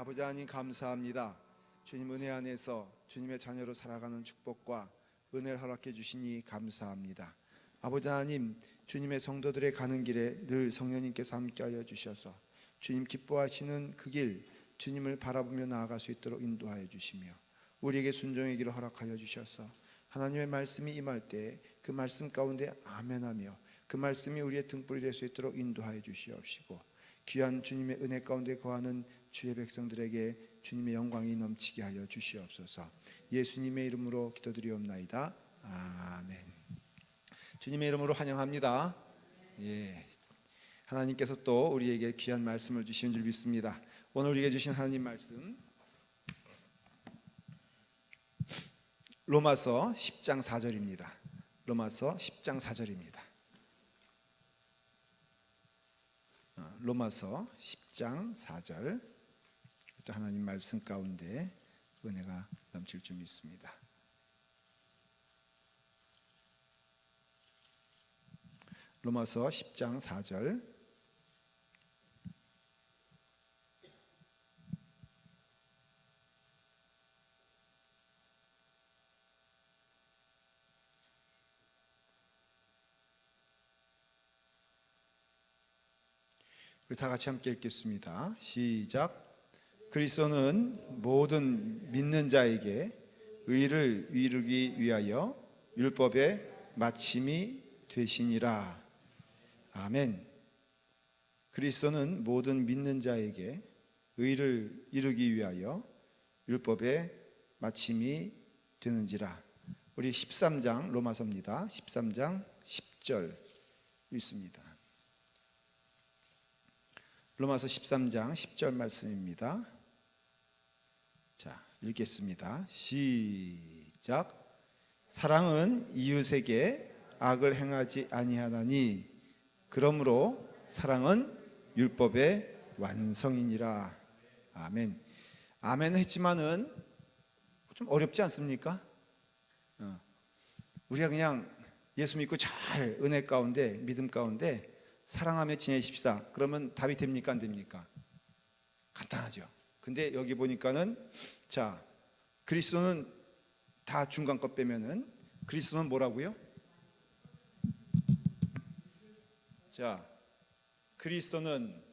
아버지 하나님 감사합니다. 주님 은혜 안에서 주님의 자녀로 살아가는 축복과 은혜를 허락해 주시니 감사합니다. 아버지 하나님, 주님의 성도들의 가는 길에 늘 성령님께서 함께하여 주셔서 주님 기뻐하시는 그 길, 주님을 바라보며 나아갈 수 있도록 인도하여 주시며 우리에게 순종의 길을 허락하여 주셔서 하나님의 말씀이 임할 때 그 말씀 가운데 아멘하며 그 말씀이 우리의 등불이 될 수 있도록 인도하여 주시옵시고 귀한 주님의 은혜 가운데 거하는 주의 백성들에게 주님의 영광이 넘치게 하여 주시옵소서. 예수님의 이름으로 기도드리옵나이다. 아멘. 주님의 이름으로 환영합니다. 하나님께서 또 우리에게 귀한 말씀을 주시는 줄 믿습니다. 오늘 우리에게 주신 하나님 말씀 로마서 10장 4절입니다. 로마서 10장 4절입니다. 로마서 10장 4절. 또 하나님 말씀 가운데 은혜가 넘칠 줄 믿습니다. 로마서 10장 4절. 우리 다 같이 함께 읽겠습니다. 시작. 그리스도는 모든 믿는 자에게 의를 이루기 위하여 율법의 마침이 되시니라. 아멘. 그리스도는 모든 믿는 자에게 의를 이루기 위하여 율법의 마침이 되는지라. 우리 13장 로마서입니다. 13장 10절 읽습니다. 로마서 13장 10절 말씀입니다. 자, 읽겠습니다. 시작. 사랑은 이웃에게 악을 행하지 아니하나니 그러므로 사랑은 율법의 완성이니라. 아멘. 아멘 했지만은 좀 어렵지 않습니까? 우리가 그냥 예수 믿고 잘 은혜 가운데 믿음 가운데 사랑하며 지내십시다. 그러면 답이 됩니까? 안 됩니까? 간단하죠. 근데 여기 보니까는 자, 그리스도는 다 중간 것 빼면은 그리스도는 뭐라고요? 자, 그리스도는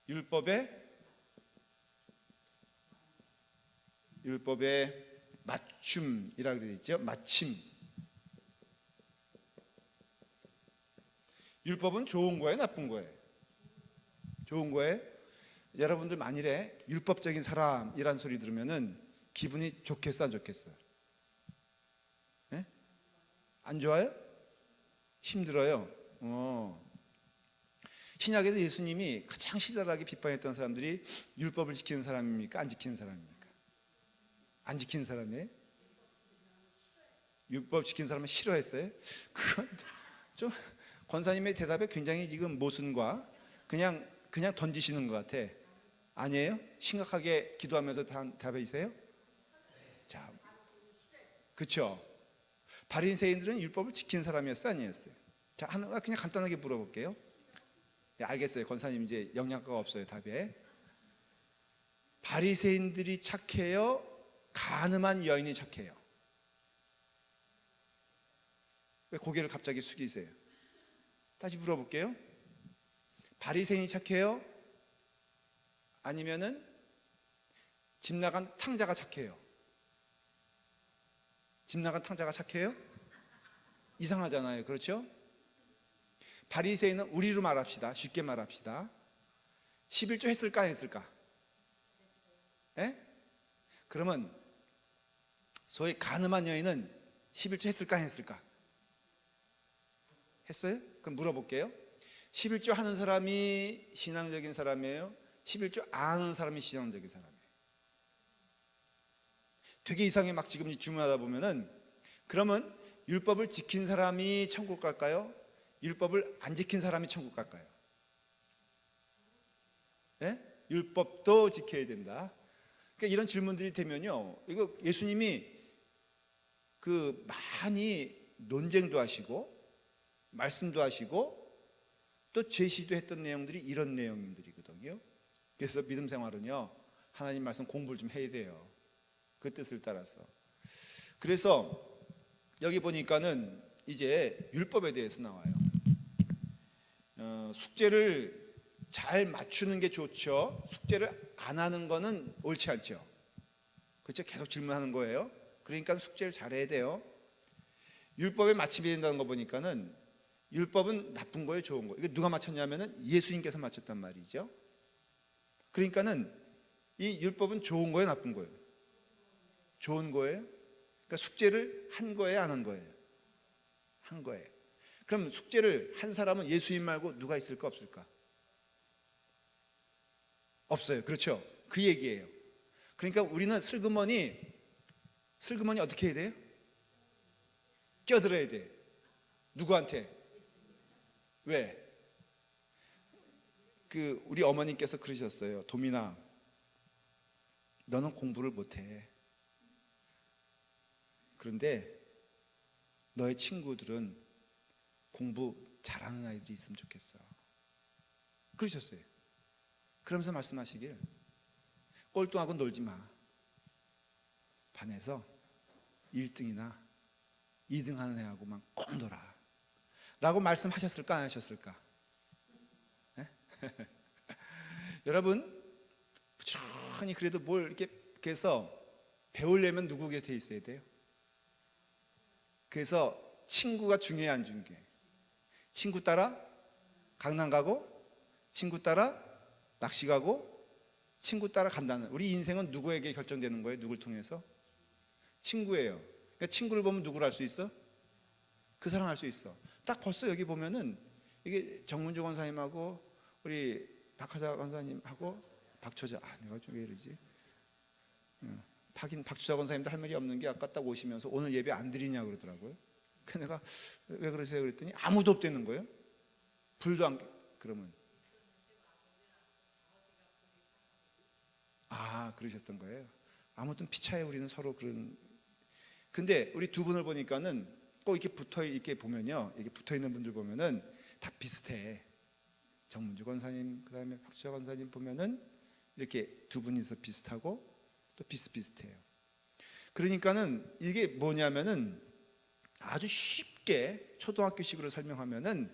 율법의 맞춤이라고 되어 있죠. 마침. 율법은 좋은 거예요, 나쁜 거예요? 좋은 거예요? 여러분들 만일에 율법적인 사람이란 소리 들으면은 기분이 좋겠어, 안 좋겠어요? 네? 안 좋아요? 힘들어요. 신약에서 예수님이 가장 신랄하게 비판했던 사람들이 율법을 지키는 사람입니까? 안 지키는 사람입니까? 안 지키는 사람이에요? 율법 지키는 사람은 싫어했어요? 그건 좀 권사님의 대답에 굉장히 지금 모순과 그냥 던지시는 것 같아. 아니에요? 심각하게 기도하면서 답해주세요. 자, 그렇죠? 바리새인들은 율법을 지킨 사람이었어요, 아니었어요? 자, 하나 그냥 간단하게 물어볼게요. 네, 알겠어요. 권사님 이제 영양가가 없어요, 답에. 바리새인들이 착해요? 간음한 여인이 착해요? 왜 고개를 갑자기 숙이세요? 다시 물어볼게요. 바리새인이 착해요? 아니면은 집 나간 탕자가 착해요? 집 나간 탕자가 착해요? 이상하잖아요. 그렇죠? 바리새인은 우리로 말합시다. 쉽게 말합시다. 11조 했을까 안 했을까? 예? 그러면 소위 간음한 여인은 11조 했을까 안 했을까? 했어요? 그럼 물어볼게요. 11조 하는 사람이 신앙적인 사람이에요? 11조 안 하는 사람이 신앙적인 사람이에요? 되게 이상해. 막 지금 질문하다 보면은 그러면 율법을 지킨 사람이 천국 갈까요? 율법을 안 지킨 사람이 천국 갈까요? 네? 율법도 지켜야 된다. 그러니까 이런 질문들이 되면요, 이거 예수님이 그 많이 논쟁도 하시고 말씀도 하시고 또 제시도 했던 내용들이 이런 내용들이거든요. 그래서 믿음 생활은요, 하나님 말씀 공부를 좀 해야 돼요. 그 뜻을 따라서. 그래서 여기 보니까는 이제 율법에 대해서 나와요. 숙제를 잘 맞추는 게 좋죠. 숙제를 안 하는 거는 옳지 않죠. 그렇죠? 계속 질문하는 거예요. 그러니까 숙제를 잘해야 돼요. 율법에 맞춤이 된다는 거 보니까는 율법은 나쁜 거예요, 좋은 거예요? 이거 누가 맞췄냐면은 예수님께서 맞췄단 말이죠. 그러니까는 이 율법은 좋은 거예요, 나쁜 거예요? 좋은 거예요. 그러니까 숙제를 한 거예요, 안 한 거예요? 한 거예요. 그럼 숙제를 한 사람은 예수님 말고 누가 있을까, 없을까? 없어요. 그렇죠? 그 얘기예요. 그러니까 우리는 슬그머니 어떻게 해야 돼요? 껴들어야 돼. 누구한테? 왜? 우리 어머님께서 그러셨어요. 도민아, 너는 공부를 못해. 그런데 너의 친구들은 공부 잘하는 아이들이 있으면 좋겠어. 그러셨어요. 그러면서 말씀하시길, 꼴등하고 놀지 마. 반에서 1등이나 2등 하는 애하고만 꼭 놀아. 라고 말씀하셨을까, 안 하셨을까? 네? 여러분, 부지런히 그래도 뭘 이렇게 해서 배우려면 누구 곁에 있어야 돼요? 그래서 친구가 중요해, 안 중요해? 친구 따라 강남 가고, 친구 따라 낚시 가고, 친구 따라 간다는, 우리 인생은 누구에게 결정되는 거예요? 누굴 통해서? 친구예요. 그러니까 친구를 보면 누구를 알 수 있어? 그 사람 알 수 있어. 딱 벌써 여기 보면은 이게 정문주 권사님하고 우리 박하자 권사님하고 박초자, 내가 좀 왜 이러지? 박초자 권사님도 할 말이 없는 게 아까 딱 오시면서 오늘 예배 안 드리냐 그러더라고요. 그 내가 왜 그러세요 그랬더니 아무도 없다는 거예요. 불도 안. 그러면 그러셨던 거예요. 아무튼 피차에 우리는 서로 그런. 근데 우리 두 분을 보니까는 꼭 이렇게 보면요, 이렇게 붙어 있는 분들 보면은 다 비슷해. 정문주 권사님, 그다음에 박수자 권사님 보면은 이렇게 두 분이서 비슷하고 또 비슷비슷해요. 그러니까는 이게 뭐냐면은 아주 쉽게 초등학교식으로 설명하면은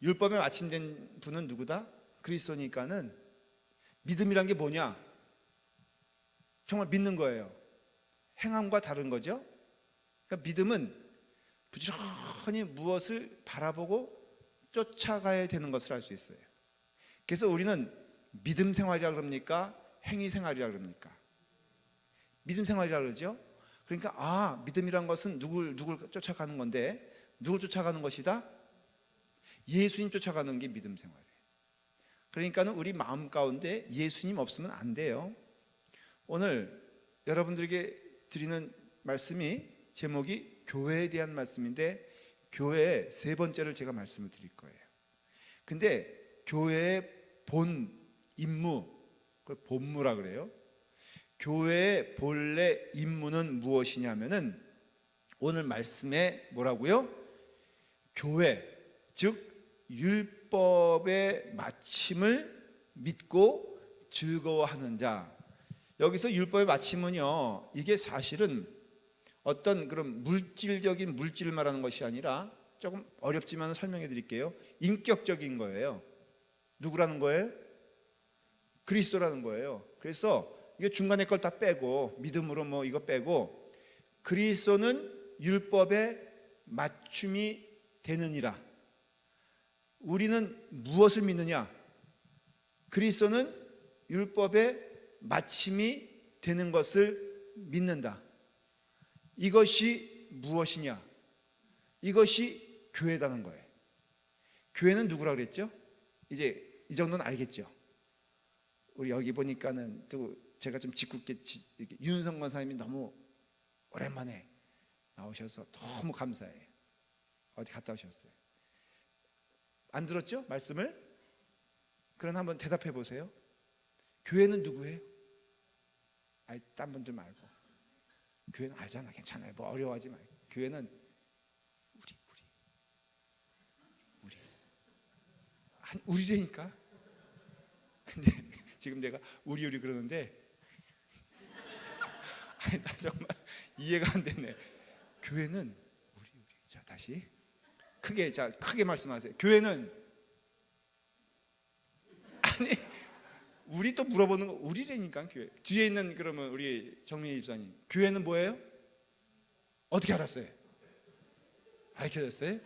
율법에 마침된 분은 누구다? 그리스도니까는 믿음이란 게 뭐냐? 정말 믿는 거예요. 행함과 다른 거죠. 그러니까 믿음은 부지런히 무엇을 바라보고 쫓아가야 되는 것을 알 수 있어요. 그래서 우리는 믿음 생활이라 그럽니까? 행위 생활이라 그럽니까? 믿음 생활이라 그러죠. 그러니까 믿음이란 것은 누굴 쫓아가는 건데, 누굴 쫓아가는 것이다? 예수님 쫓아가는 게 믿음 생활이에요. 그러니까는 우리 마음 가운데 예수님 없으면 안 돼요. 오늘 여러분들에게 드리는 말씀이 제목이 교회에 대한 말씀인데, 교회의 세 번째를 제가 말씀을 드릴 거예요. 근데 교회의 본 임무, 그걸 본무라 그래요. 교회의 본래 임무는 무엇이냐면은 오늘 말씀에 뭐라고요? 교회, 즉 율법의 마침을 믿고 즐거워하는 자. 여기서 율법의 마침은요, 이게 사실은 어떤 그런 물질적인 물질을 말하는 것이 아니라, 조금 어렵지만 설명해 드릴게요. 인격적인 거예요. 누구라는 거예요? 그리스도라는 거예요. 그래서 이게 중간에 걸 다 빼고, 믿음으로 뭐 이거 빼고, 그리스도는 율법의 맞춤이 되느니라. 우리는 무엇을 믿느냐? 그리스도는 율법의 마침이 되는 것을 믿는다. 이것이 무엇이냐? 이것이 교회다는 거예요. 교회는 누구라 그랬죠? 이제 이 정도는 알겠죠? 우리 여기 보니까는 또 제가 좀 짓궂게 윤성 권사님이 너무 오랜만에 나오셔서 너무 감사해요. 어디 갔다 오셨어요? 안 들었죠? 말씀을? 그럼 한번 대답해 보세요. 교회는 누구예요? 딴 분들 말고. 교회는 알잖아. 괜찮아요. 뭐 어려워하지 말고. 교회는 우리 우리라니까. 근데 지금 내가 우리 그러는데 아니 나 정말 이해가 안 되네. 교회는 우리. 자 다시 크게 말씀하세요. 교회는 아니 우리 또 물어보는 거 우리라니까. 교회 뒤에 있는 그러면 우리 정민희 집사님, 교회는 뭐예요? 어떻게 알았어요? 가르쳐줬어요?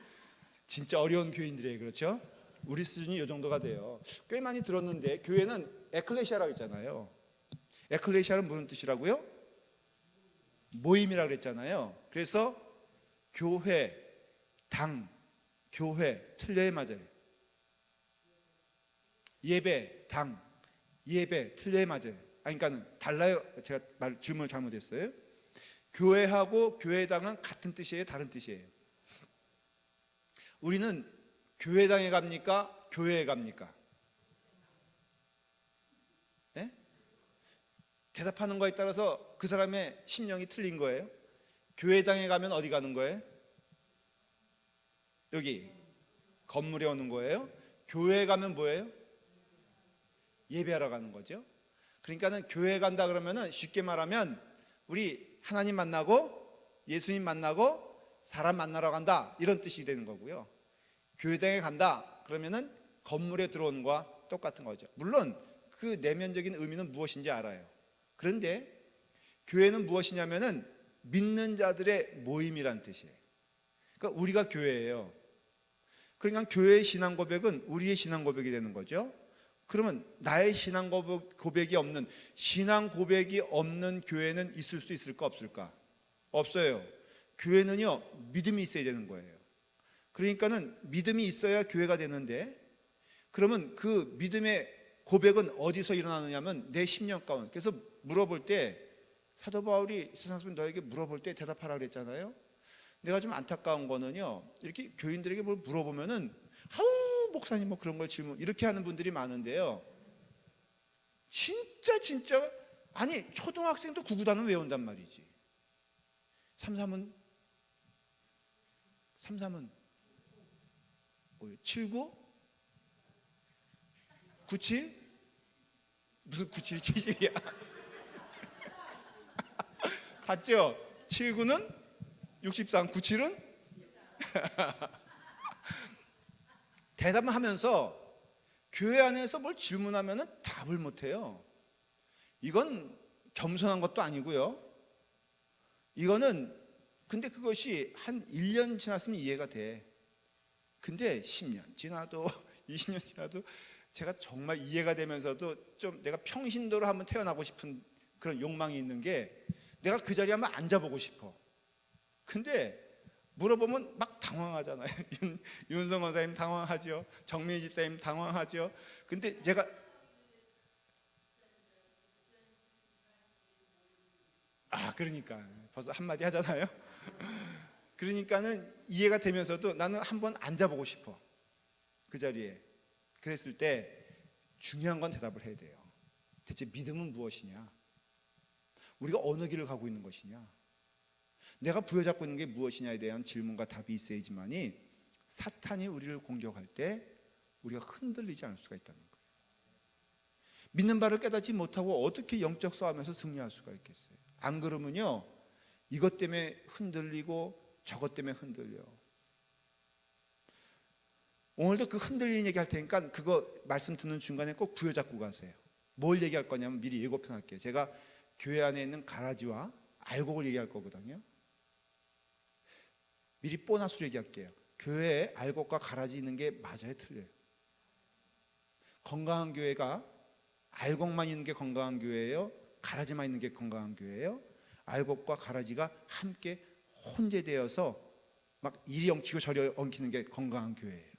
진짜 어려운 교인들이에요. 그렇죠? 우리 수준이 이 정도가 돼요. 꽤 많이 들었는데 교회는 에클레시아라고 했잖아요. 에클레시아는 무슨 뜻이라고요? 모임이라고 그랬잖아요. 그래서 교회, 당, 교회 틀려야 맞아요. 예배, 당, 예배 틀려야 맞아요. 아니 그러니까 달라요. 제가 질문을 잘못했어요. 교회하고 교회당은 같은 뜻이에요, 다른 뜻이에요? 우리는 교회당에 갑니까? 교회에 갑니까? 네? 대답하는 거에 따라서 그 사람의 신령이 틀린 거예요. 교회당에 가면 어디 가는 거예요? 여기 건물에 오는 거예요. 교회에 가면 뭐예요? 예배하러 가는 거죠. 그러니까는 교회에 간다 그러면은 쉽게 말하면 우리 하나님 만나고 예수님 만나고 사람 만나러 간다 이런 뜻이 되는 거고요. 교회당에 간다 그러면은 건물에 들어오는 거와 똑같은 거죠. 물론 그 내면적인 의미는 무엇인지 알아요. 그런데 교회는 무엇이냐면은 믿는 자들의 모임이란 뜻이에요. 그러니까 우리가 교회예요. 그러니까 교회의 신앙 고백은 우리의 신앙 고백이 되는 거죠. 그러면 나의 신앙 고백이 없는, 신앙 고백이 없는 교회는 있을 수 있을까 없을까? 없어요. 교회는요 믿음이 있어야 되는 거예요. 그러니까는 믿음이 있어야 교회가 되는데, 그러면 그 믿음의 고백은 어디서 일어나느냐면 내 심령 가운데. 그래서 물어볼 때 사도 바울이 세상 사람 너에게 물어볼 때 대답하라 그랬잖아요. 내가 좀 안타까운 거는요, 이렇게 교인들에게 뭘 물어보면은 아우 목사님 뭐 그런 걸 질문 이렇게 하는 분들이 많은데요, 진짜 아니 초등학생도 구구단은 외운단 말이지. 33은 79 97 무슨 97 70이야 봤죠? 79는 63 97은 대답을 하면서 교회 안에서 뭘 질문하면은 답을 못해요. 이건 겸손한 것도 아니고요. 이거는 근데 그것이 한 1년 지났으면 이해가 돼. 근데 10년 지나도 20년 지나도 제가 정말 이해가 되면서도 좀 내가 평신도로 한번 태어나고 싶은 그런 욕망이 있는 게, 내가 그 자리에 한번 앉아보고 싶어. 근데 물어보면 막 당황하잖아요. 윤성 원사님 당황하죠. 정민희 집사님 당황하죠. 근데 제가 그러니까 벌써 한마디 하잖아요. 그러니까는 이해가 되면서도 나는 한번 앉아보고 싶어 그 자리에. 그랬을 때 중요한 건 대답을 해야 돼요. 대체 믿음은 무엇이냐? 우리가 어느 길을 가고 있는 것이냐? 내가 부여잡고 있는 게 무엇이냐에 대한 질문과 답이 있어야지만이 사탄이 우리를 공격할 때 우리가 흔들리지 않을 수가 있다는 거예요. 믿는 바를 깨닫지 못하고 어떻게 영적 싸움에서 승리할 수가 있겠어요? 안 그러면요 이것 때문에 흔들리고 저것 때문에 흔들려. 오늘도 그 흔들리는 얘기 할 테니까 그거 말씀 듣는 중간에 꼭 부여잡고 가세요. 뭘 얘기할 거냐면 미리 예고편 할게요. 제가 교회 안에 있는 가라지와 알곡을 얘기할 거거든요. 미리 보너스로 얘기할게요. 교회에 알곡과 가라지 있는 게 맞아요, 틀려요? 건강한 교회가 알곡만 있는 게 건강한 교회예요? 가라지만 있는 게 건강한 교회예요? 알곡과 가라지가 함께 혼재되어서 막 이리 엉키고 저리 엉키는 게 건강한 교회예요.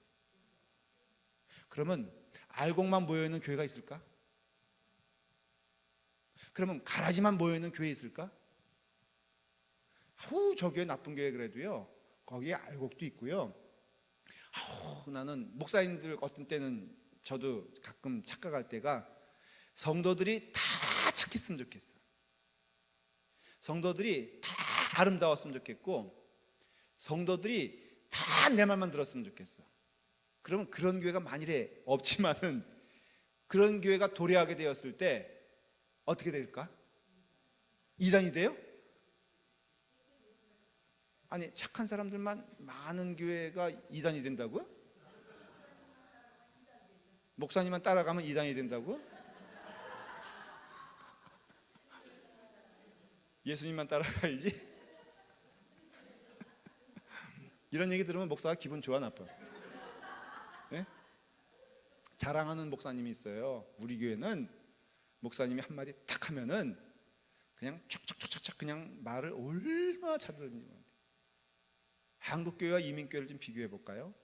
그러면 알곡만 모여있는 교회가 있을까? 그러면 가라지만 모여있는 교회 있을까? 저 교회 나쁜 교회 그래도요 거기에 알곡도 있고요. 나는 목사님들 어떤 때는 저도 가끔 착각할 때가, 성도들이 다 착했으면 좋겠어. 성도들이 다 아름다웠으면 좋겠고, 성도들이 다 내 말만 들었으면 좋겠어. 그러면 그런 교회가 만일에 없지만은 그런 교회가 도래하게 되었을 때 어떻게 될까? 이단이 돼요? 아니, 착한 사람들만 많은 교회가 이단이 된다고요? 목사님만 따라가면 이단이 된다고? 예수님만 따라가야지. 이런 얘기 들으면 목사가 기분 좋아 나빠? 네? 자랑하는 목사님이 있어요. 우리 교회는 목사님이 한마디 탁 하면은 그냥 촥촥촥촥 그냥 말을 얼마나 잘 들었는지. 한국교회와 이민교회를 좀 비교해 볼까요?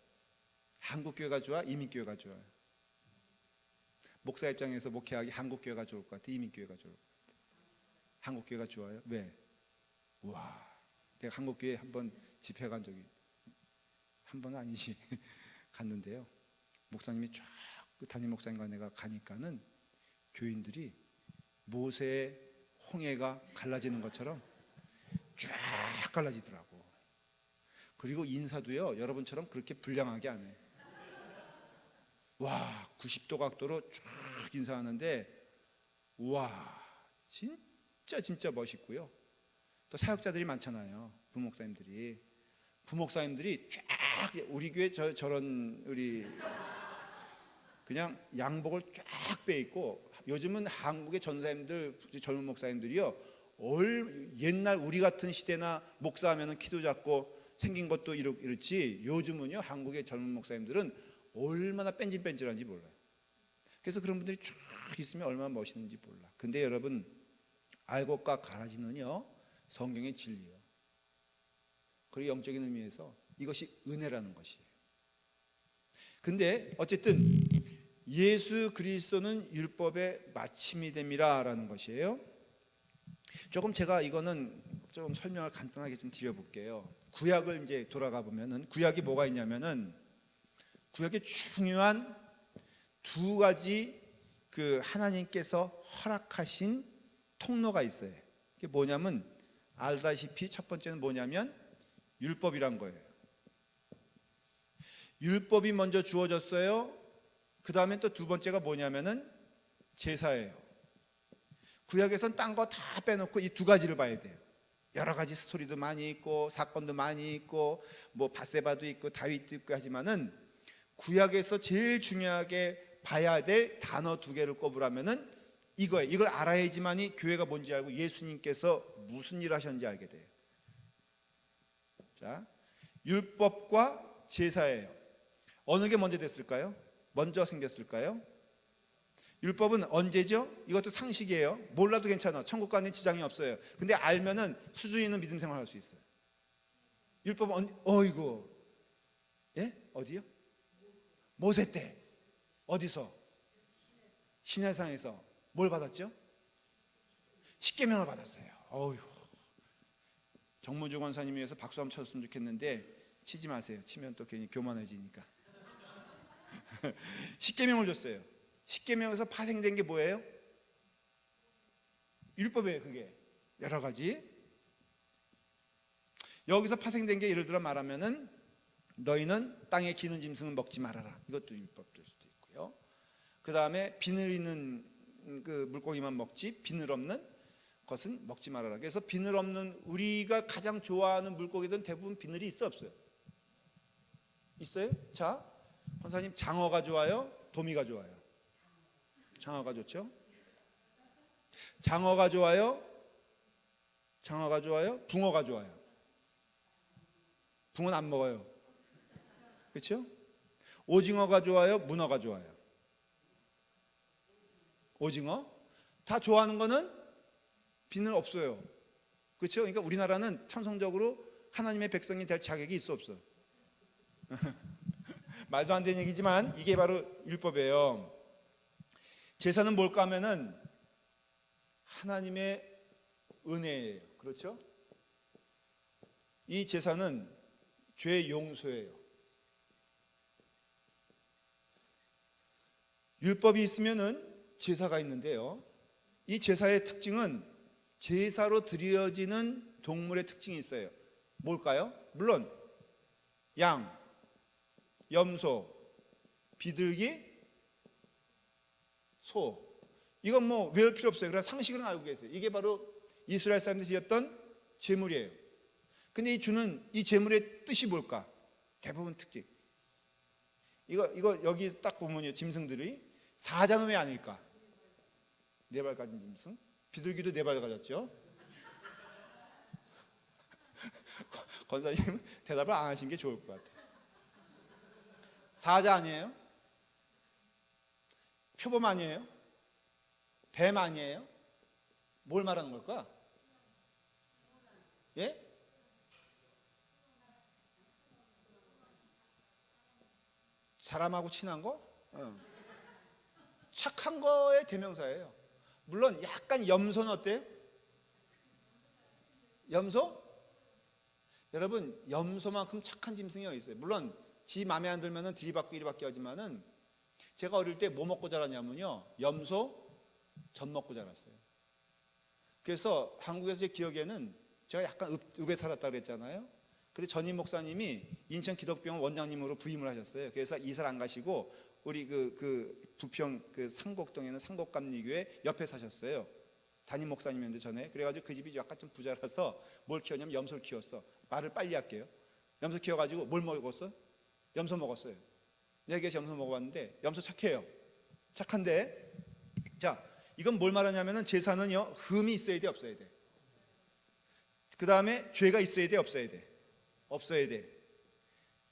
한국교회가 좋아? 이민교회가 좋아요? 목사 입장에서 목회하기 한국교회가 좋을 것 같아? 이민교회가 좋을 것 같아? 한국교회가 좋아요? 왜? 와, 내가 한국교회 한번 집회 간 적이 한 번은 아니지 갔는데요. 목사님이 쫙 담임 목사님과 내가 가니까는 교인들이 모세의 홍해가 갈라지는 것처럼 쫙 갈라지더라고. 그리고 인사도요, 여러분처럼 그렇게 불량하게 안 해. 와, 90도 각도로 쫙 인사하는데 와, 진짜 멋있고요. 또 사역자들이 많잖아요. 부목사님들이 쫙 우리 교회 저런 우리 그냥 양복을 쫙 빼입고, 요즘은 한국의 전사님들, 젊은 목사님들이요, 옛날 우리 같은 시대나 목사하면은 키도 작고 생긴 것도 이렇지, 요즘은요 한국의 젊은 목사님들은 얼마나 뺀질뺀질한지 몰라요. 그래서 그런 분들이 쫙 있으면 얼마나 멋있는지 몰라. 근데 여러분, 알곡과 가라지는요 성경의 진리예요. 그리고 영적인 의미에서 이것이 은혜라는 것이에요. 근데 어쨌든 예수 그리스도는 율법의 마침이 됨이라라는 것이에요. 조금 제가 이거는 좀 설명을 간단하게 좀 드려볼게요. 구약을 이제 돌아가 보면은 구약이 뭐가 있냐면은, 구약에 중요한 두 가지 그 하나님께서 허락하신 통로가 있어요. 이게 뭐냐면, 알다시피 첫 번째는 뭐냐면 율법이란 거예요. 율법이 먼저 주어졌어요. 그 다음에 또 두 번째가 뭐냐면은 제사예요. 구약에선 딴 거 다 빼놓고 이 두 가지를 봐야 돼요. 여러 가지 스토리도 많이 있고 사건도 많이 있고 뭐 밧세바도 있고 다윗도 있고 하지만은, 구약에서 제일 중요하게 봐야 될 단어 두 개를 꼽으라면은 이거예요. 이걸 알아야지만이 교회가 뭔지 알고 예수님께서 무슨 일을 하셨는지 알게 돼요. 자, 율법과 제사예요. 어느 게 먼저 됐을까요? 먼저 생겼을까요? 율법은 언제죠? 이것도 상식이에요. 몰라도 괜찮아. 천국 가는 지장이 없어요. 근데 알면은 수준 있는 믿음 생활할 수 있어요. 율법은 이거 예? 어디요? 모세 때. 어디서? 시내산에서 뭘 받았죠? 십계명을 받았어요. 어휴. 정무주 권사님 위해서 박수 한번 쳤으면 좋겠는데 치지 마세요. 치면 또 괜히 교만해지니까. 십계명을 줬어요. 십계명에서 파생된 게 뭐예요? 율법이에요. 그게 여러 가지. 여기서 파생된 게 예를 들어 말하면은, 너희는 땅에 기는 짐승은 먹지 말아라. 이것도 율법 될 수도 있고요. 그 다음에 비늘 있는 그 물고기만 먹지 비늘 없는 것은 먹지 말아라. 그래서 비늘 없는, 우리가 가장 좋아하는 물고기들은 대부분 비늘이 있어 없어요? 있어요? 자, 권사님, 장어가 좋아요? 도미가 좋아요? 장어가 좋죠? 장어가 좋아요? 장어가 좋아요? 붕어가 좋아요? 붕어는 안 먹어요. 그렇죠? 오징어가 좋아요? 문어가 좋아요? 오징어? 다 좋아하는 거는 비늘 없어요. 그렇죠? 그러니까 우리나라는 천성적으로 하나님의 백성이 될 자격이 있어 없어? 말도 안 되는 얘기지만 이게 바로 율법이에요. 제사는 뭘까 하면은 하나님의 은혜예요. 그렇죠? 이 제사는 죄 용서예요. 율법이 있으면은 제사가 있는데요, 이 제사의 특징은 제사로 드려지는 동물의 특징이 있어요. 뭘까요? 물론 양, 염소, 비둘기, 소. 이건 뭐 외울 필요 없어요. 그러나 상식은 알고 계세요. 이게 바로 이스라엘 사람들이 드렸던 제물이에요. 근데 이 주는 이 제물의 뜻이 뭘까? 대부분 특징. 이거 여기 딱 보면요, 짐승들이 사자는 왜 아닐까? 4발 가진 짐승. 비둘기도 4발 가졌죠. 권사님 대답을 안 하신 게 좋을 것 같아요. 사자 아니에요? 표범 아니에요? 뱀 아니에요? 뭘 말하는 걸까? 예? 사람하고 친한 거? 착한 거의 대명사예요. 물론 약간 염소는 어때요? 염소? 여러분, 염소만큼 착한 짐승이 어디 있어요? 물론 지 마음에 안 들면은 들이받고 이리받기 하지만은, 제가 어릴 때 뭐 먹고 자랐냐면요, 염소 젖 먹고 자랐어요. 그래서 한국에서 제 기억에는, 제가 약간 읍에 살았다 그랬잖아요. 근데 전임 목사님이 인천 기독병원 원장님으로 부임을 하셨어요. 그래서 이사를 안 가시고 우리 그 부평 그 상곡동에는 상곡감리교회 옆에 사셨어요. 담임 목사님이었는데 전에. 그래가지고 그 집이 약간 좀 부자라서 뭘 키웠냐면 염소를 키웠어. 말을 빨리 할게요. 염소 키워가지고 뭘 먹었어? 염소 먹었어요. 내가 염소 먹어봤는데 염소 착해요. 착한데, 자, 이건 뭘 말하냐면은 제사는요, 흠이 있어야 돼, 없어야 돼? 그 다음에 죄가 있어야 돼, 없어야 돼? 없어야 돼.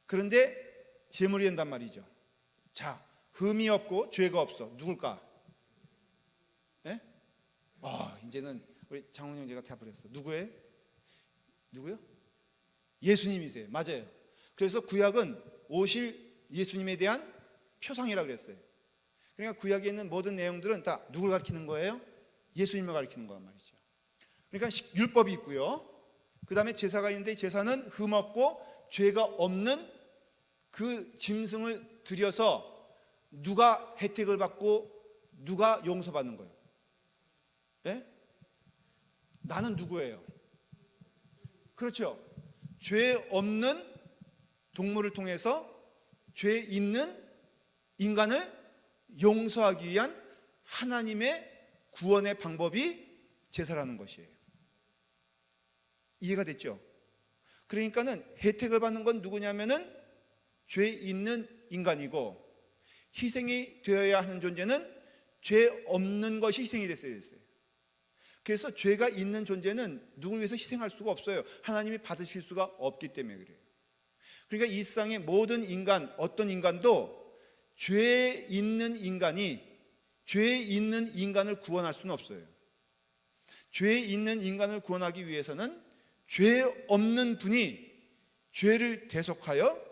그런데 제물이 된단 말이죠. 자, 흠이 없고 죄가 없어. 누굴까? 예? 이제는 우리 장훈 형제가 다 버렸어. 누구예요? 누구요? 예수님이세요. 맞아요. 그래서 구약은 오실 예수님에 대한 표상이라고 그랬어요. 그러니까 구약에 있는 모든 내용들은 다 누굴 가리키는 거예요? 예수님을 가리키는 거란 말이죠. 그러니까 율법이 있고요, 그 다음에 제사가 있는데, 제사는 흠 없고 죄가 없는 그 짐승을 드려서 누가 혜택을 받고 누가 용서받는 거예요? 예? 나는 누구예요? 그렇죠. 죄 없는 동물을 통해서 죄 있는 인간을 용서하기 위한 하나님의 구원의 방법이 제사라는 것이에요. 이해가 됐죠? 그러니까는 혜택을 받는 건 누구냐면은 죄 있는 인간이고, 희생이 되어야 하는 존재는 죄 없는 것이 희생이 됐어야 됐어요. 그래서 죄가 있는 존재는 누굴 위해서 희생할 수가 없어요. 하나님이 받으실 수가 없기 때문에 그래요. 그러니까 이 세상의 모든 인간, 어떤 인간도 죄 있는 인간이 죄 있는 인간을 구원할 수는 없어요. 죄 있는 인간을 구원하기 위해서는 죄 없는 분이 죄를 대속하여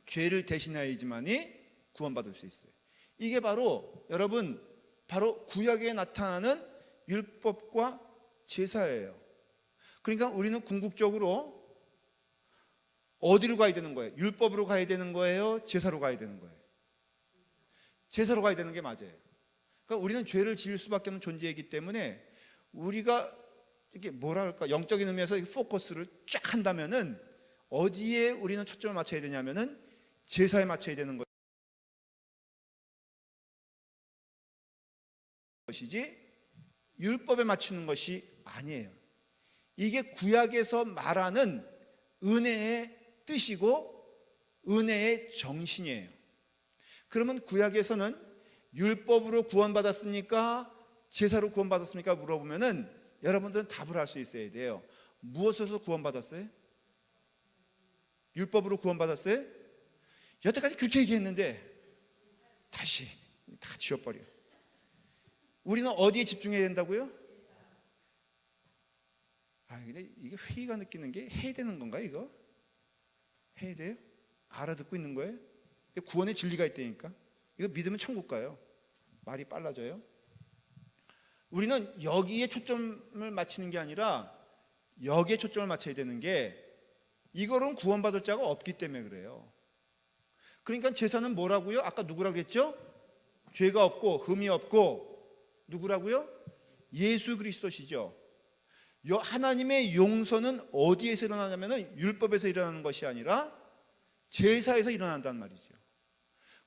죄를 대신하야지만이 구원받을 수 있어요. 이게 바로 여러분, 바로 구약에 나타나는 율법과 제사예요. 그러니까 우리는 궁극적으로 어디로 가야 되는 거예요? 율법으로 가야 되는 거예요? 제사로 가야 되는 거예요? 제사로 가야 되는 게 맞아요. 그러니까 우리는 죄를 지을 수밖에 없는 존재이기 때문에, 우리가 이게 뭐랄까, 영적인 의미에서 포커스를 쫙 한다면은 어디에 우리는 초점을 맞춰야 되냐면은 제사에 맞춰야 되는 것이지 율법에 맞추는 것이 아니에요. 이게 구약에서 말하는 은혜의 뜻이고 은혜의 정신이에요. 그러면 구약에서는 율법으로 구원받았습니까? 제사로 구원받았습니까? 물어보면은 여러분들은 답을 할 수 있어야 돼요. 무엇에서 구원받았어요? 율법으로 구원받았어요? 여태까지 그렇게 얘기했는데 다시 다 지워버려. 우리는 어디에 집중해야 된다고요? 근데 이게 회의가 느끼는 게 해야 되는 건가 이거? 해야 돼요? 알아듣고 있는 거예요? 구원의 진리가 있다니까. 이거 믿으면 천국 가요. 말이 빨라져요. 우리는 여기에 초점을 맞추는 게 아니라 여기에 초점을 맞춰야 되는 게, 이거는 구원받을 자가 없기 때문에 그래요. 그러니까 제사는 뭐라고요? 아까 누구라고 했죠? 죄가 없고 흠이 없고 누구라고요? 예수 그리스도시죠. 하나님의 용서는 어디에서 일어나냐면 율법에서 일어나는 것이 아니라 제사에서 일어난단 말이죠.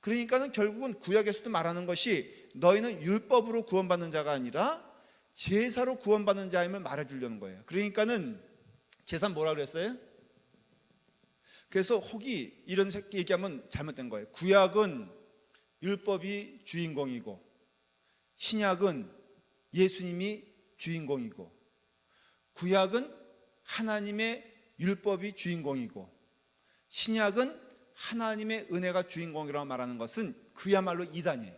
그러니까는 결국은 구약에서도 말하는 것이 너희는 율법으로 구원받는 자가 아니라 제사로 구원받는 자임을 말해주려는 거예요. 그러니까는 제사는 뭐라 그랬어요? 그래서 혹이 이런 얘기하면 잘못된 거예요. 구약은 율법이 주인공이고 신약은 예수님이 주인공이고, 구약은 하나님의 율법이 주인공이고 신약은 하나님의 은혜가 주인공이라고 말하는 것은 그야말로 이단이에요.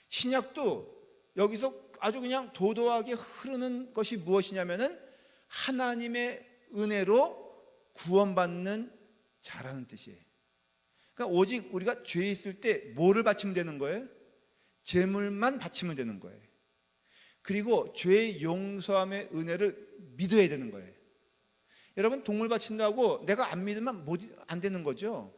신약도 여기서 아주 그냥 도도하게 흐르는 것이 무엇이냐면은 하나님의 은혜로 구원받는 자라는 뜻이에요. 그러니까 오직 우리가 죄에 있을 때 뭐를 바치면 되는 거예요? 제물만 바치면 되는 거예요. 그리고 죄의 용서함의 은혜를 믿어야 되는 거예요. 여러분, 동물 바친다고 내가 안 믿으면 안 되는 거죠.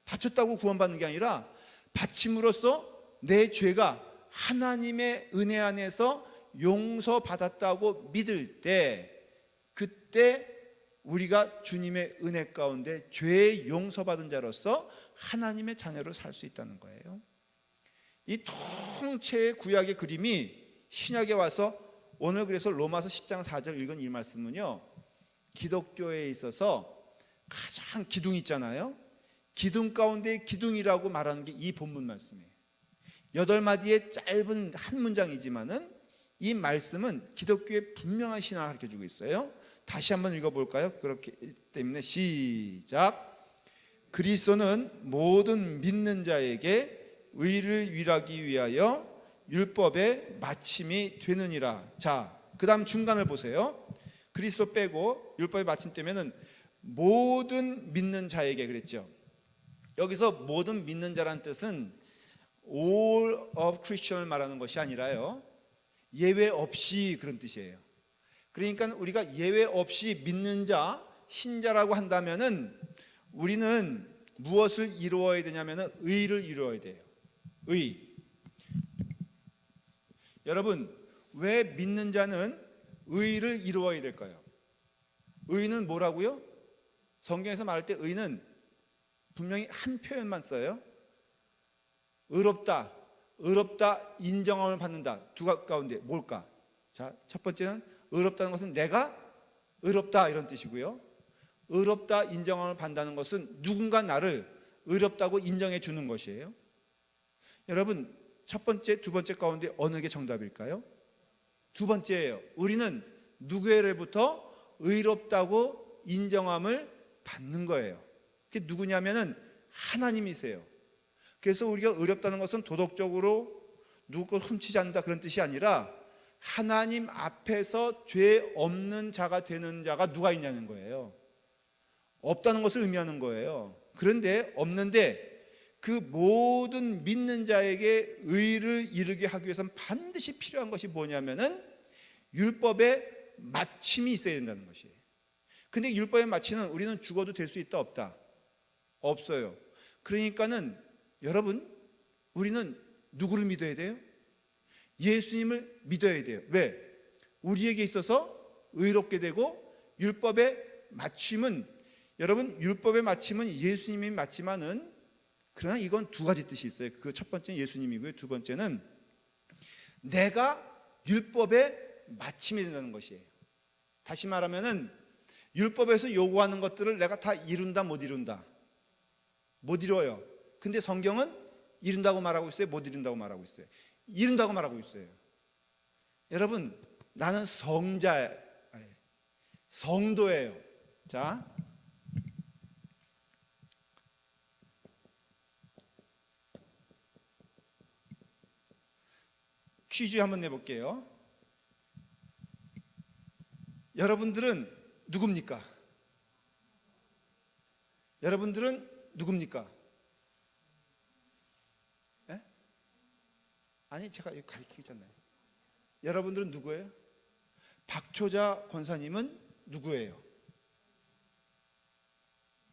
바쳤다고 구원받는 게 아니라 바침으로써 내 죄가 하나님의 은혜 안에서 용서받았다고 믿을 때, 그때 우리가 주님의 은혜 가운데 죄의 용서받은 자로서 하나님의 자녀로 살 수 있다는 거예요. 이 통째의 구약의 그림이 신약에 와서, 오늘 그래서 로마서 10장 4절 읽은 이 말씀은요, 기독교에 있어서 가장 기둥이 있잖아요. 기둥 가운데 기둥이라고 말하는 게 이 본문 말씀이에요. 8마디의 짧은 한 문장이지만은 이 말씀은 기독교의 분명한 신앙을 가르쳐주고 있어요. 다시 한번 읽어볼까요? 그렇기 때문에 시작. 그리스도는 모든 믿는 자에게 의를 위하기 위하여 율법의 마침이 되느니라. 자, 그 다음 중간을 보세요. 그리스도 빼고 율법의 마침 되면은 모든 믿는 자에게 그랬죠. 여기서 모든 믿는 자란 뜻은 all of Christian을 말하는 것이 아니라요, 예외 없이 그런 뜻이에요. 그러니까 우리가 예외 없이 믿는 자, 신자라고 한다면은 우리는 무엇을 이루어야 되냐면은 의를 이루어야 돼요. 의. 여러분, 왜 믿는 자는 의를 이루어야 될까요? 의는 뭐라고요? 성경에서 말할 때 의는 분명히 한 표현만 써요. 의롭다, 의롭다, 인정함을 받는다. 두 가운데 뭘까? 자, 첫 번째는 의롭다는 것은 내가 의롭다 이런 뜻이고요. 의롭다, 인정함을 받는다는 것은 누군가 나를 의롭다고 인정해 주는 것이에요. 여러분, 첫 번째, 두 번째 가운데 어느 게 정답일까요? 두 번째예요. 우리는 누구에게로부터 의롭다고 인정함을 받는 거예요. 그게 누구냐면은 하나님이세요. 그래서 우리가 의롭다는 것은 도덕적으로 누구 걸 훔치지 않는다 그런 뜻이 아니라 하나님 앞에서 죄 없는 자가 되는 자가 누가 있냐는 거예요. 없다는 것을 의미하는 거예요. 그런데 없는데 그 모든 믿는 자에게 의를 이루게 하기 위해서는 반드시 필요한 것이 뭐냐면은 율법의 마침이 있어야 된다는 것이에요. 근데 율법의 마침은 우리는 죽어도 될 수 있다 없다? 없어요. 그러니까는 여러분, 우리는 누구를 믿어야 돼요? 예수님을 믿어야 돼요. 왜? 우리에게 있어서 의롭게 되고, 율법의 마침은, 여러분, 율법의 마침은 예수님이 맞지만은, 그러나 이건 두 가지 뜻이 있어요. 그 첫 번째는 예수님이고요, 두 번째는 내가 율법의 마침이 된다는 것이에요. 다시 말하면은 율법에서 요구하는 것들을 내가 다 이룬다 못 이룬다? 못 이뤄요. 근데 성경은 이룬다고 말하고 있어요, 못 이룬다고 말하고 있어요? 이룬다고 말하고 있어요. 여러분, 나는 성도예요. 자, 퀴즈 한번 내볼게요. 여러분들은 누굽니까? 여러분들은 누굽니까? 예? 아니, 제가 가르치잖아요. 여러분들은 누구예요? 박초자 권사님은 누구예요?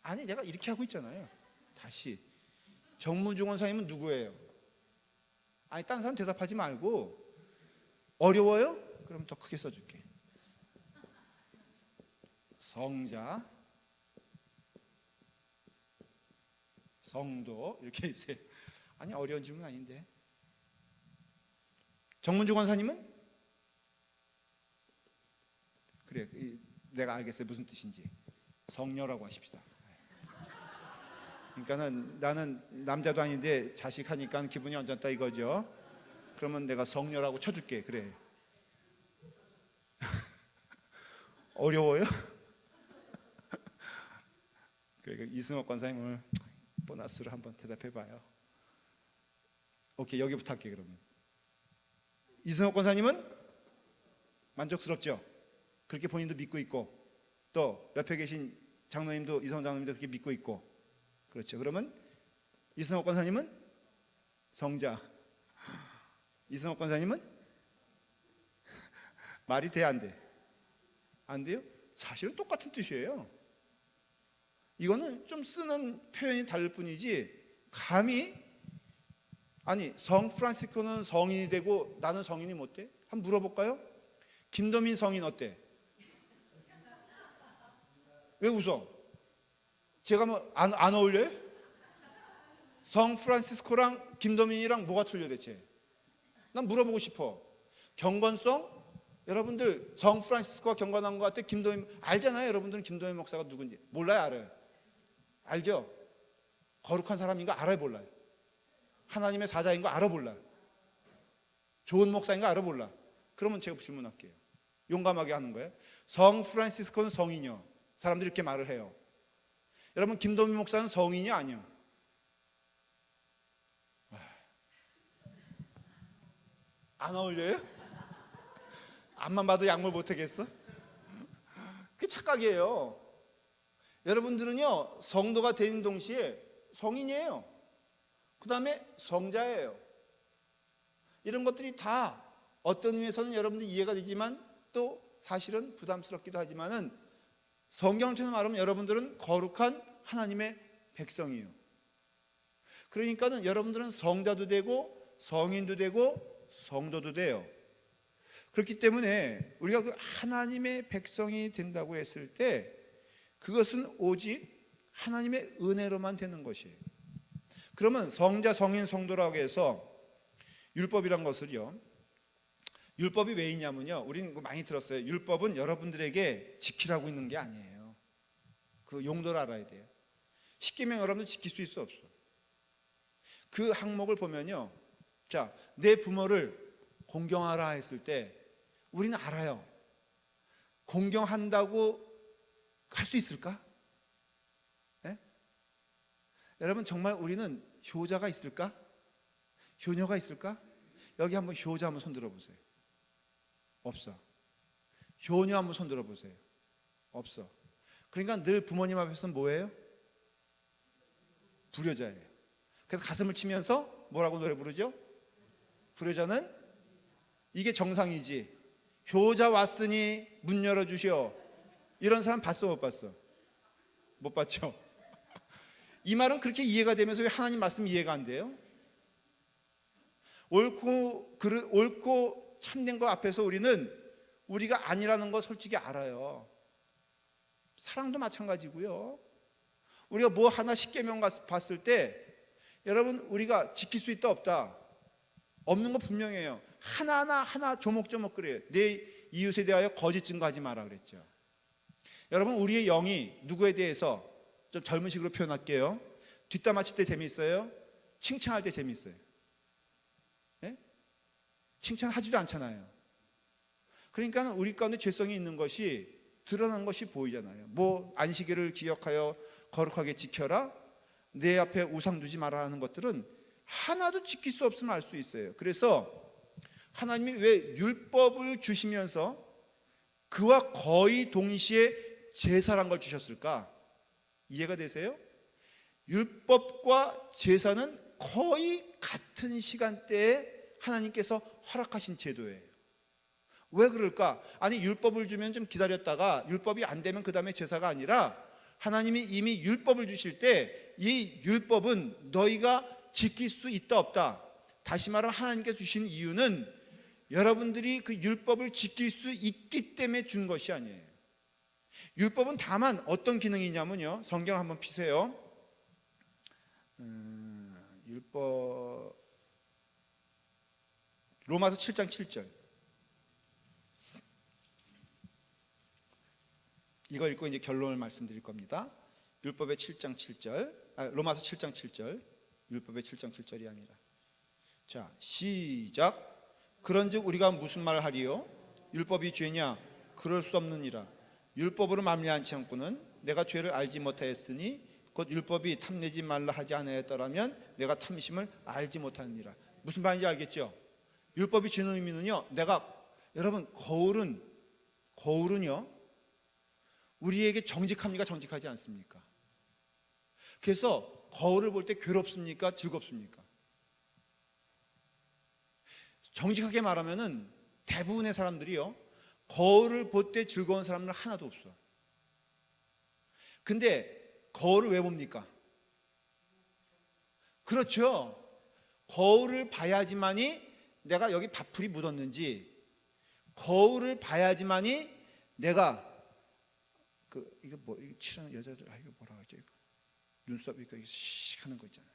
아니, 내가 이렇게 하고 있잖아요. 다시. 정무중 원사님은 누구예요? 아니, 딴 사람 대답하지 말고. 어려워요? 그럼 더 크게 써줄게. 성자, 성도 이렇게 있어요. 아니 어려운 질문 아닌데. 정문주 권사님은? 그래, 내가 알겠어요 무슨 뜻인지. 성녀라고 하십시다. 그러니까는 나는 남자도 아닌데 자식하니까 기분이 언짢다 이거죠. 그러면 내가 성녀라고 쳐줄게. 그래. 어려워요? 그러니까 이승옥 권사님 오늘 보너스로 한번 대답해봐요. 오케이, 여기부터 할게. 그러면 이승옥 권사님은 만족스럽죠? 그렇게 본인도 믿고 있고 또 옆에 계신 장로님도 이성원 장로님도 그렇게 믿고 있고 그렇죠. 그러면 이승옥 권사님은 성자, 이승옥 권사님은 말이 돼 안 돼? 안 돼요? 사실은 똑같은 뜻이에요. 이거는 좀 쓰는 표현이 다를 뿐이지 감히 아니 성 프란시스코는 성인이 되고 나는 성인이 못 돼? 한번 물어볼까요? 김도민 성인 어때? 왜 웃어? 제가 뭐 안 어울려요? 성 프란시스코랑 김도민이랑 뭐가 틀려 대체? 난 물어보고 싶어. 경건성? 여러분들 성 프란시스코가 경건한 것 같아? 김도민 알잖아요. 여러분들은 김도민 목사가 누군지 몰라요? 알아요? 알죠? 거룩한 사람인 거 알아요? 몰라요? 하나님의 사자인 거 알아? 몰라요? 좋은 목사인 거 알아? 몰라? 그러면 제가 질문할게요. 용감하게 하는 거예요. 성 프란시스코는 성인이요. 사람들이 이렇게 말을 해요. 여러분 김도민 목사는 성인이 아니요. 안 어울려요? 앞만 봐도 약물 못하겠어? 그게 착각이에요. 여러분들은요 성도가 되는 동시에 성인이에요. 그 다음에 성자예요. 이런 것들이 다 어떤 의미에서는 여러분들 이해가 되지만 또 사실은 부담스럽기도 하지만은 성경처럼 말하면 여러분들은 거룩한 하나님의 백성이에요. 그러니까는 여러분들은 성자도 되고 성인도 되고 성도도 돼요. 그렇기 때문에 우리가 그 하나님의 백성이 된다고 했을 때 그것은 오직 하나님의 은혜로만 되는 것이에요. 그러면 성자, 성인, 성도라고 해서 율법이란 것을요. 율법이 왜 있냐면요. 우리는 많이 들었어요. 율법은 여러분들에게 지키라고 있는 게 아니에요. 그 용도를 알아야 돼요. 십계명 여러분들 지킬 수 있어 없어? 그 항목을 보면요. 자, 내 부모를 공경하라 했을 때 우리는 알아요. 공경한다고 할 수 있을까? 네? 여러분 정말 우리는 효자가 있을까? 효녀가 있을까? 여기 한번 효자 한번 손 들어보세요. 없어. 효녀 한번 손 들어보세요. 없어. 그러니까 늘 부모님 앞에서는 뭐예요? 불효자예요. 그래서 가슴을 치면서 뭐라고 노래 부르죠? 불효자는 이게 정상이지. 효자 왔으니 문 열어주시오. 이런 사람 봤어 못 봤어? 못 봤죠? 이 말은 그렇게 이해가 되면서 왜 하나님 말씀 이해가 안 돼요? 옳고 참된 거 앞에서 우리가 아니라는 거 솔직히 알아요. 사랑도 마찬가지고요. 우리가 뭐 하나 십계명 봤을 때 여러분 우리가 지킬 수 있다 없다? 없는 거 분명해요. 하나 조목조목 그래요. 내 이웃에 대하여 거짓 증거하지 마라 그랬죠. 여러분 우리의 영이 누구에 대해서 좀 젊은 식으로 표현할게요. 뒷담 화칠 때 재미있어요? 칭찬할 때 재미있어요? 네? 칭찬하지도 않잖아요. 그러니까 우리 가운데 죄성이 있는 것이 드러난 것이 보이잖아요. 뭐 안식일을 기억하여 거룩하게 지켜라, 내 앞에 우상 두지 마라 하는 것들은 하나도 지킬 수 없음을 알 수 있어요. 그래서 하나님이 왜 율법을 주시면서 그와 거의 동시에 제사란 걸 주셨을까? 이해가 되세요? 율법과 제사는 거의 같은 시간대에 하나님께서 허락하신 제도예요. 왜 그럴까? 아니 율법을 주면 좀 기다렸다가 율법이 안 되면 그 다음에 제사가 아니라 하나님이 이미 율법을 주실 때 이 율법은 너희가 지킬 수 있다 없다. 다시 말하면 하나님께서 주신 이유는 여러분들이 그 율법을 지킬 수 있기 때문에 준 것이 아니에요. 율법은 다만 어떤 기능이 있냐면요. 성경 한번 피세요. 율법 로마서 7장 7절 이거 읽고 이제 결론을 말씀드릴 겁니다. 율법의 7장 7절 로마서 7장 7절 율법의 7장 7절이 아니라 자 시작. 그런즉 우리가 무슨 말을 하리요? 율법이 죄냐? 그럴 수 없느니라. 율법으로 말미암지 않고는 내가 죄를 알지 못하였으니 곧 율법이 탐내지 말라 하지 아니하였더라면 내가 탐심을 알지 못하느니라. 무슨 말인지 알겠죠? 율법이 주는 의미는요, 여러분 거울은요 우리에게 정직합니까? 정직하지 않습니까? 그래서 거울을 볼 때 괴롭습니까? 즐겁습니까? 정직하게 말하면은 대부분의 사람들이요 거울을 볼 때 즐거운 사람은 하나도 없어. 근데 거울을 왜 봅니까? 그렇죠. 거울을 봐야지만이 내가 여기 밥풀이 묻었는지, 거울을 봐야지만이 내가 이거 뭐 이거 칠하는 여자들 이거 뭐라 그러죠? 이거 눈썹 이거 씩 하는 거 있잖아요.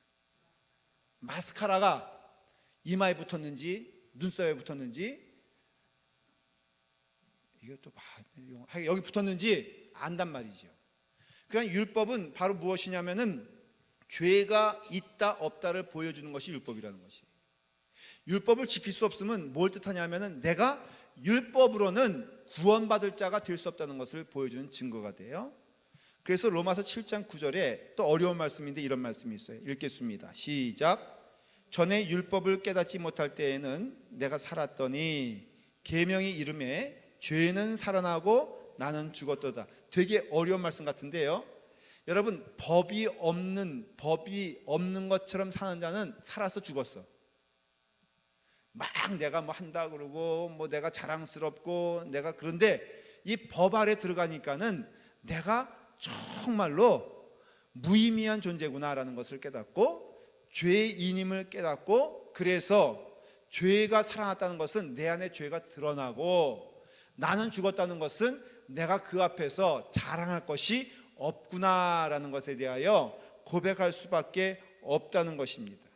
마스카라가 이마에 붙었는지 눈썹에 붙었는지 이것도 여기 붙었는지 안단 말이죠. 그러니까 율법은 바로 무엇이냐면은 죄가 있다 없다를 보여주는 것이 율법이라는 것이. 율법을 지킬 수 없으면 뭘 뜻하냐면은 내가 율법으로는 구원받을 자가 될 수 없다는 것을 보여주는 증거가 돼요. 그래서 로마서 7장 9절에 또 어려운 말씀인데 이런 말씀이 있어요. 읽겠습니다. 시작. 전에 율법을 깨닫지 못할 때에는 내가 살았더니 계명이 이름에 죄는 살아나고 나는 죽었도다. 되게 어려운 말씀 같은데요. 여러분 법이 없는 것처럼 사는 자는 살아서 죽었어. 막 내가 뭐 한다 그러고 뭐 내가 자랑스럽고 내가 그런데 이 법 아래 들어가니까는 내가 정말로 무의미한 존재구나라는 것을 깨닫고 죄인임을 깨닫고 그래서 죄가 살아났다는 것은 내 안에 죄가 드러나고 나는 죽었다는 것은 내가 그 앞에서 자랑할 것이 없구나라는 것에 대하여 고백할 수밖에 없다는 것입니다.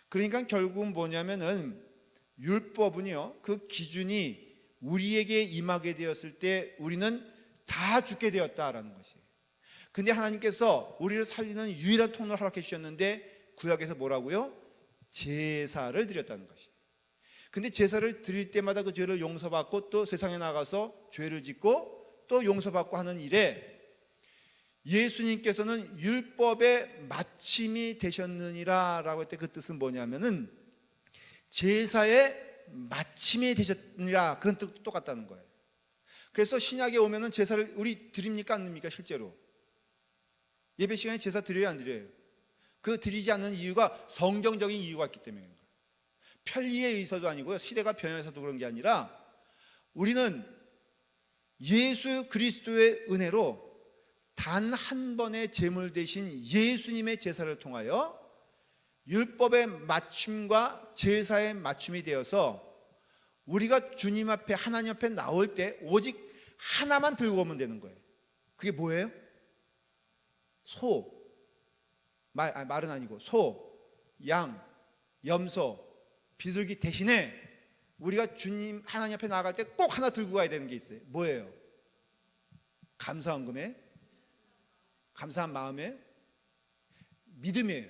그러니까 결국은 뭐냐면은 율법은요 그 기준이 우리에게 임하게 되었을 때 우리는 다 죽게 되었다라는 것이에요. 근데 하나님께서 우리를 살리는 유일한 통로를 허락해 주셨는데 구약에서 뭐라고요? 제사를 드렸다는 것이에요. 근데 제사를 드릴 때마다 그 죄를 용서받고 또 세상에 나가서 죄를 짓고 또 용서받고 하는 일에 예수님께서는 율법의 마침이 되셨느니라 라고 할 때 그 뜻은 뭐냐면은 제사의 마침이 되셨느니라 그런 뜻 똑같다는 거예요. 그래서 신약에 오면은 제사를 우리 드립니까 안 드립니까? 실제로 예배 시간에 제사 드려요 안 드려요? 그 드리지 않는 이유가 성경적인 이유가 있기 때문에 편리에 의해서도 아니고요 시대가 변해서도 그런 게 아니라 우리는 예수 그리스도의 은혜로 단 한 번의 제물 대신 예수님의 제사를 통하여 율법의 맞춤과 제사의 맞춤이 되어서 우리가 주님 앞에 하나님 앞에 나올 때 오직 하나만 들고 오면 되는 거예요. 그게 뭐예요? 말은 아니고 소, 양, 염소, 비둘기 대신에 우리가 주님 하나님 앞에 나아갈 때 꼭 하나 들고 가야 되는 게 있어요. 뭐예요? 감사헌금에, 감사한 마음에, 믿음이에요.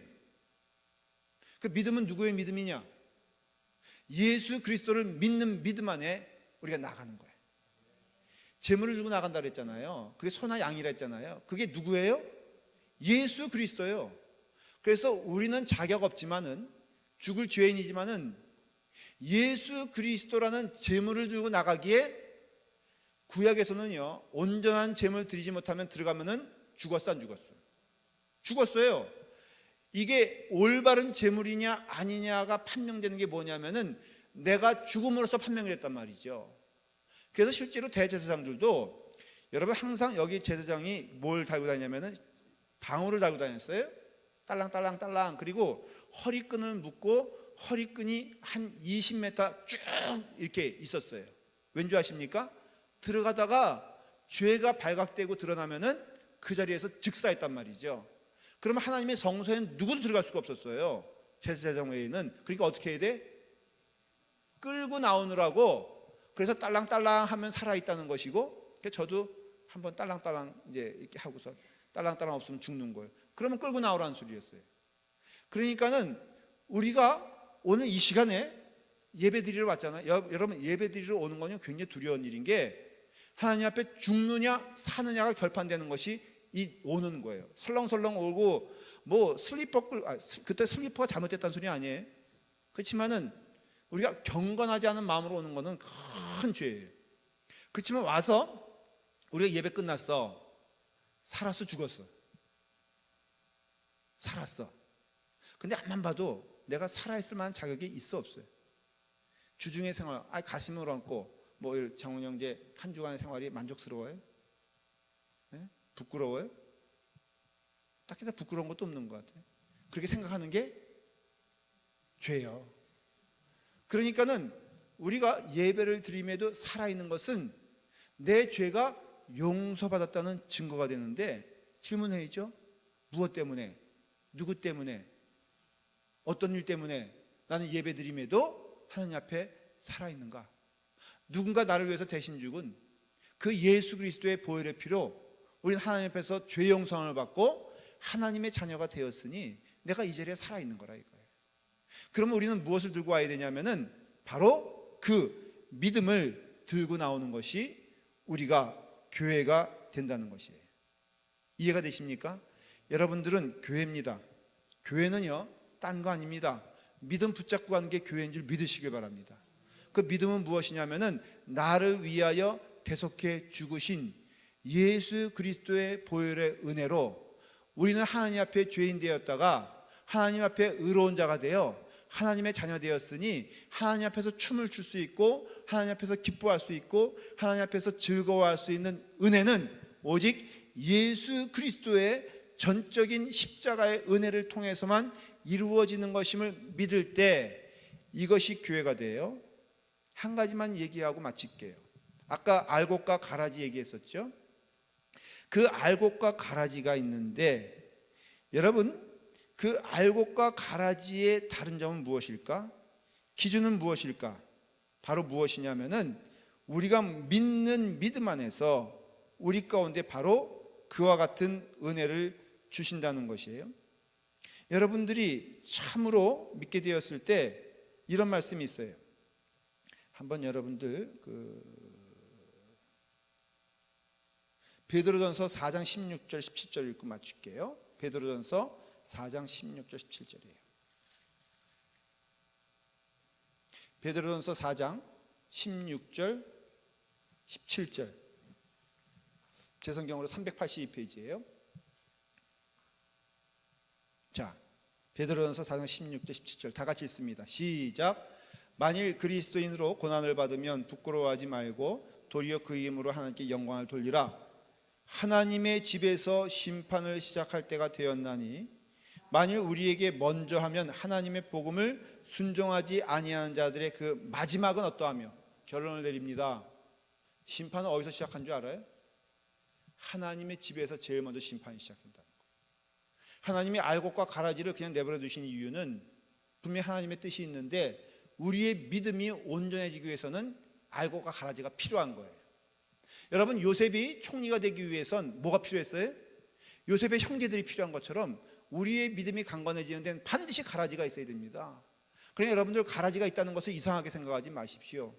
그 믿음은 누구의 믿음이냐? 예수 그리스도를 믿는 믿음 안에 우리가 나가는 거예요. 제물을 들고 나간다 그랬잖아요. 그게 소나 양이라 했잖아요. 그게 누구예요? 예수 그리스도예요. 그래서 우리는 자격 없지만은 죽을 죄인이지만은 예수 그리스도라는 제물을 들고 나가기에 구약에서는요 온전한 제물 드리지 못하면 들어가면은 죽었어 안 죽었어? 죽었어요. 이게 올바른 제물이냐 아니냐가 판명되는 게 뭐냐면은 내가 죽음으로써 판명을 했단 말이죠. 그래서 실제로 대제사장들도 여러분 항상 여기 제사장이 뭘 달고 다니냐면은 방울을 달고 다녔어요. 딸랑딸랑딸랑. 그리고 허리끈을 묶고 허리끈이 한 20m 쭉 이렇게 있었어요. 왠지 아십니까? 들어가다가 죄가 발각되고 드러나면은 그 자리에서 즉사했단 말이죠. 그러면 하나님의 성소에는 누구도 들어갈 수가 없었어요. 제사장 외에는. 그러니까 어떻게 해야 돼? 끌고 나오느라고. 그래서 딸랑딸랑 하면 살아있다는 것이고, 저도 한번 딸랑딸랑 이제 이렇게 하고서 딸랑딸랑 없으면 죽는 거예요. 그러면 끌고 나오라는 소리였어요. 그러니까는 우리가 오늘 이 시간에 예배 드리러 왔잖아요. 여러분, 예배 드리러 오는 거는 굉장히 두려운 일인 게, 하나님 앞에 죽느냐 사느냐가 결판되는 것이 이 오는 거예요. 설렁설렁 오고 뭐 그때 슬리퍼가 잘못됐다는 소리 아니에요. 그렇지만은 우리가 경건하지 않은 마음으로 오는 거는 큰 죄예요. 그렇지만 와서 우리가 예배 끝났어. 살았어, 죽었어? 살았어. 근데 앞만 봐도 내가 살아있을 만한 자격이 있어, 없어요? 주중의 생활, 가슴을 얹고 뭐 장훈 형제 한 주간의 생활이 만족스러워요? 네? 부끄러워요? 딱히 다 부끄러운 것도 없는 것 같아요. 그렇게 생각하는 게 죄예요. 그러니까는 우리가 예배를 드림에도 살아있는 것은 내 죄가 용서받았다는 증거가 되는데, 질문해야죠. 무엇 때문에? 누구 때문에? 어떤 일 때문에 나는 예배 드림에도 하나님 앞에 살아있는가? 누군가 나를 위해서 대신 죽은 그 예수 그리스도의 보혈의 피로 우리는 하나님 앞에서 죄 용서를 받고 하나님의 자녀가 되었으니 내가 이 자리에 살아있는 거라 이거예요. 그러면 우리는 무엇을 들고 와야 되냐면은 바로 그 믿음을 들고 나오는 것이 우리가 교회가 된다는 것이에요. 이해가 되십니까? 여러분들은 교회입니다. 교회는요, 딴 거 아닙니다. 믿음 붙잡고 가는 게 교회인 줄 믿으시길 바랍니다. 그 믿음은 무엇이냐면은 나를 위하여 대속해 죽으신 예수 그리스도의 보혈의 은혜로 우리는 하나님 앞에 죄인 되었다가 하나님 앞에 의로운 자가 되어 하나님의 자녀 되었으니 하나님 앞에서 춤을 출 수 있고 하나님 앞에서 기뻐할 수 있고 하나님 앞에서 즐거워할 수 있는 은혜는 오직 예수 그리스도의 전적인 십자가의 은혜를 통해서만 이루어지는 것임을 믿을 때 이것이 교회가 돼요. 한 가지만 얘기하고 마칠게요. 아까 알곡과 가라지 얘기했었죠. 그 알곡과 가라지가 있는데, 여러분, 그 알곡과 가라지의 다른 점은 무엇일까? 기준은 무엇일까? 바로 무엇이냐면은 우리가 믿는 믿음 안에서 우리 가운데 바로 그와 같은 은혜를 주신다는 것이에요. 여러분들이 참으로 믿게 되었을 때 이런 말씀이 있어요. 한번 여러분들 베드로전서 4장 16절 17절 읽고 맞출게요. 베드로전서 4장 16절 17절이에요. 베드로전서 4장 16절 17절. 제 성경으로 382페이지예요. 자, 베드로전서 4장 16절 17절 다 같이 읽습니다. 시작. 만일 그리스도인으로 고난을 받으면 부끄러워하지 말고 도리어 그 힘으로 하나님께 영광을 돌리라. 하나님의 집에서 심판을 시작할 때가 되었나니 만일 우리에게 먼저 하면 하나님의 복음을 순종하지 아니하는 자들의 그 마지막은 어떠하며? 결론을 내립니다. 심판은 어디서 시작한 줄 알아요? 하나님의 집에서 제일 먼저 심판이 시작된다는 거예요. 하나님이 알곡과 가라지를 그냥 내버려 두신 이유는 분명히 하나님의 뜻이 있는데 우리의 믿음이 온전해지기 위해서는 알곡과 가라지가 필요한 거예요. 여러분, 요셉이 총리가 되기 위해선 뭐가 필요했어요? 요셉의 형제들이 필요한 것처럼 우리의 믿음이 강건해지는 데는 반드시 가라지가 있어야 됩니다. 그러니 여러분들 가라지가 있다는 것을 이상하게 생각하지 마십시오.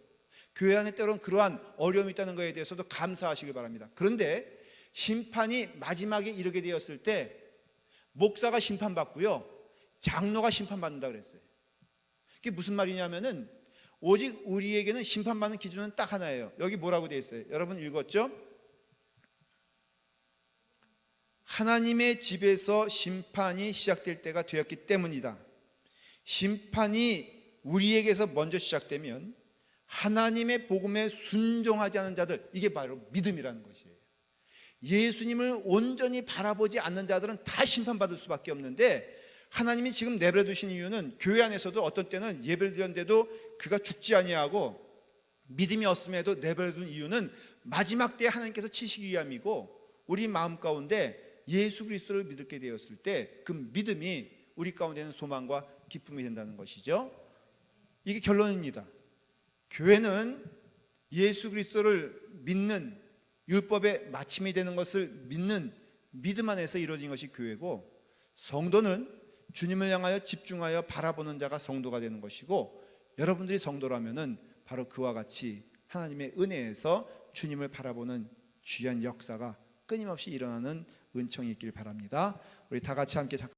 교회 안에 때로는 그러한 어려움이 있다는 것에 대해서도 감사하시길 바랍니다. 그런데 심판이 마지막에 이르게 되었을 때 목사가 심판받고요, 장로가 심판받는다 그랬어요. 그게 무슨 말이냐면은 오직 우리에게는 심판받는 기준은 딱 하나예요. 여기 뭐라고 되어 있어요? 여러분 읽었죠? 하나님의 집에서 심판이 시작될 때가 되었기 때문이다. 심판이 우리에게서 먼저 시작되면 하나님의 복음에 순종하지 않은 자들, 이게 바로 믿음이라는 것이에요. 예수님을 온전히 바라보지 않는 자들은 다 심판받을 수밖에 없는데 하나님이 지금 내버려 두신 이유는 교회 안에서도 어떤 때는 예배를 드렸는데도 그가 죽지 아니하고 믿음이 없음에도 내버려 둔 이유는 마지막 때에 하나님께서 치시기 위함이고 우리 마음 가운데 예수 그리스도를 믿게 되었을 때 그 믿음이 우리 가운데는 소망과 기쁨이 된다는 것이죠. 이게 결론입니다. 교회는 예수 그리스도를 믿는, 율법의 마침이 되는 것을 믿는 믿음 안에서 이루어진 것이 교회고, 성도는 주님을 향하여 집중하여 바라보는 자가 성도가 되는 것이고, 여러분들이 성도라면은 바로 그와 같이 하나님의 은혜에서 주님을 바라보는 귀한 역사가 끊임없이 일어나는 은총이 있길 바랍니다. 우리 다 같이 함께